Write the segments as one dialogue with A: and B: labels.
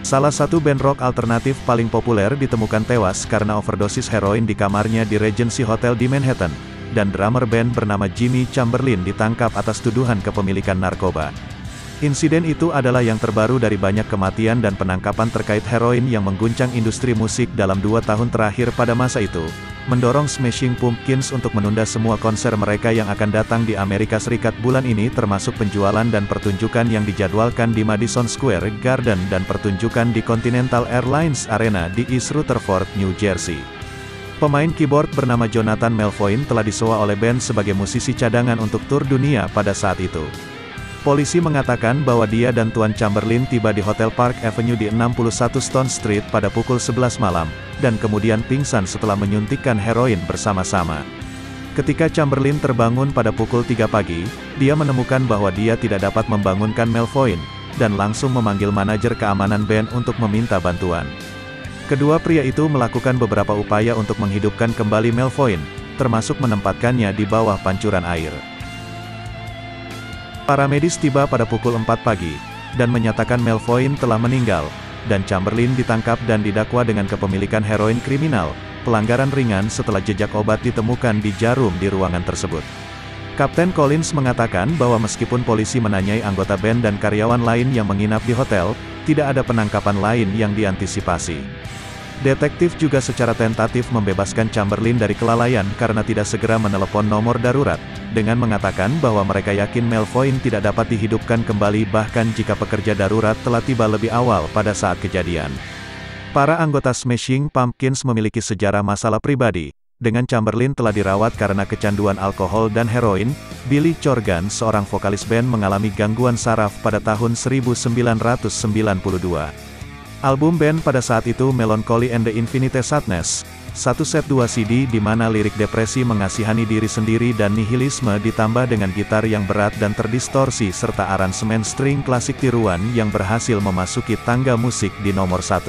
A: Salah satu band rock alternatif paling populer ditemukan tewas karena overdosis heroin di kamarnya di Regency Hotel di Manhattan, dan drummer band bernama Jimmy Chamberlin ditangkap atas tuduhan kepemilikan narkoba. Insiden itu adalah yang terbaru dari banyak kematian dan penangkapan terkait heroin yang mengguncang industri musik dalam 2 tahun terakhir pada masa itu, mendorong Smashing Pumpkins untuk menunda semua konser mereka yang akan datang di Amerika Serikat bulan ini, termasuk penjualan dan pertunjukan yang dijadwalkan di Madison Square Garden dan pertunjukan di Continental Airlines Arena di East Rutherford, New Jersey. Pemain keyboard bernama Jonathan Melvoin telah disewa oleh band sebagai musisi cadangan untuk tur dunia pada saat itu. Polisi mengatakan bahwa dia dan Tuan Chamberlin tiba di Hotel Park Avenue di 61 Stone Street pada pukul 11 malam, dan kemudian pingsan setelah menyuntikkan heroin bersama-sama. Ketika Chamberlin terbangun pada pukul 3 pagi, dia menemukan bahwa dia tidak dapat membangunkan Melvoin, dan langsung memanggil manajer keamanan band untuk meminta bantuan. Kedua pria itu melakukan beberapa upaya untuk menghidupkan kembali Melvoin, termasuk menempatkannya di bawah pancuran air. Para medis tiba pada pukul 4 pagi, dan menyatakan Melvoin telah meninggal, dan Chamberlin ditangkap dan didakwa dengan kepemilikan heroin kriminal, pelanggaran ringan setelah jejak obat ditemukan di jarum di ruangan tersebut. Kapten Collins mengatakan bahwa meskipun polisi menanyai anggota band dan karyawan lain yang menginap di hotel, tidak ada penangkapan lain yang diantisipasi. Detektif juga secara tentatif membebaskan Chamberlin dari kelalaian karena tidak segera menelepon nomor darurat, dengan mengatakan bahwa mereka yakin Melvoin tidak dapat dihidupkan kembali bahkan jika pekerja darurat telah tiba lebih awal pada saat kejadian. Para anggota Smashing Pumpkins memiliki sejarah masalah pribadi. Dengan Chamberlin telah dirawat karena kecanduan alkohol dan heroin, Billy Corgan, seorang vokalis band, mengalami gangguan saraf pada tahun 1992. Album band pada saat itu Melancholy and the Infinite Sadness, satu set 2 CD di mana lirik depresi, mengasihani diri sendiri dan nihilisme ditambah dengan gitar yang berat dan terdistorsi serta aransemen string klasik tiruan yang berhasil memasuki tangga musik di nomor 1.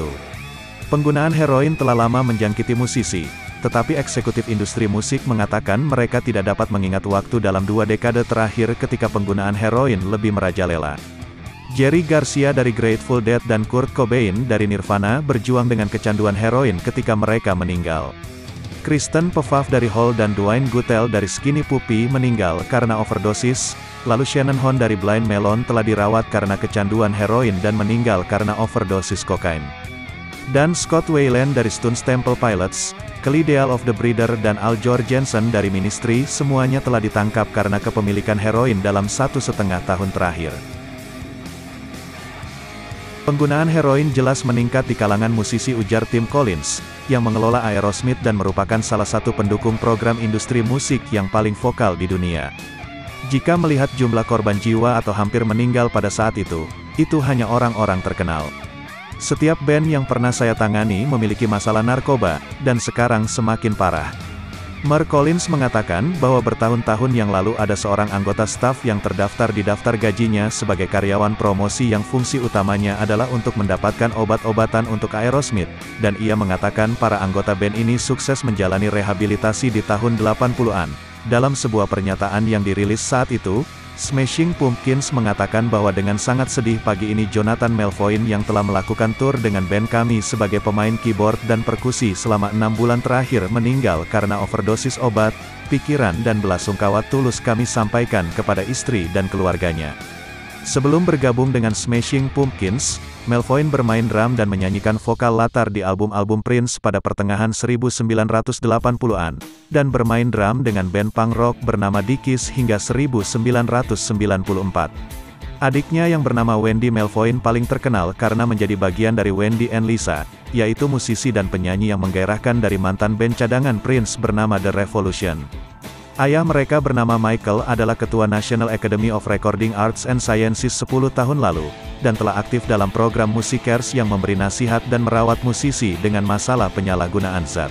A: Penggunaan heroin telah lama menjangkiti musisi, tetapi eksekutif industri musik mengatakan mereka tidak dapat mengingat waktu dalam 2 dekade terakhir ketika penggunaan heroin lebih merajalela. Jerry Garcia dari Grateful Dead dan Kurt Cobain dari Nirvana berjuang dengan kecanduan heroin ketika mereka meninggal. Kristen Pfaff dari Hole dan Dwayne Guttel dari Skinny Puppy meninggal karena overdosis, lalu Shannon Hoon dari Blind Melon telah dirawat karena kecanduan heroin dan meninggal karena overdosis kokain. Dan Scott Weiland dari Stone Temple Pilots, Kelly Dale of the Breeder dan Al Jourgensen dari Ministry semuanya telah ditangkap karena kepemilikan heroin dalam 1,5 tahun terakhir. Penggunaan heroin jelas meningkat di kalangan musisi, ujar Tim Collins, yang mengelola Aerosmith dan merupakan salah satu pendukung program industri musik yang paling vokal di dunia. Jika melihat jumlah korban jiwa atau hampir meninggal pada saat itu hanya orang-orang terkenal. Setiap band yang pernah saya tangani memiliki masalah narkoba, dan sekarang semakin parah. Mark Collins mengatakan bahwa bertahun-tahun yang lalu ada seorang anggota staf yang terdaftar di daftar gajinya sebagai karyawan promosi yang fungsi utamanya adalah untuk mendapatkan obat-obatan untuk Aerosmith, dan ia mengatakan para anggota band ini sukses menjalani rehabilitasi di tahun 80-an. Dalam sebuah pernyataan yang dirilis saat itu, Smashing Pumpkins mengatakan bahwa dengan sangat sedih pagi ini Jonathan Melvoin yang telah melakukan tur dengan band kami sebagai pemain keyboard dan perkusi selama 6 bulan terakhir meninggal karena overdosis obat, pikiran dan belasungkawa tulus kami sampaikan kepada istri dan keluarganya. Sebelum bergabung dengan Smashing Pumpkins, Melvoin bermain drum dan menyanyikan vokal latar di album-album Prince pada pertengahan 1980-an, dan bermain drum dengan band punk rock bernama Dickies hingga 1994. Adiknya yang bernama Wendy Melvoin paling terkenal karena menjadi bagian dari Wendy and Lisa, yaitu musisi dan penyanyi yang menggairahkan dari mantan band cadangan Prince bernama The Revolution. Ayah mereka bernama Michael adalah ketua National Academy of Recording Arts and Sciences 10 tahun lalu, dan telah aktif dalam program Musikers yang memberi nasihat dan merawat musisi dengan masalah penyalahgunaan zat.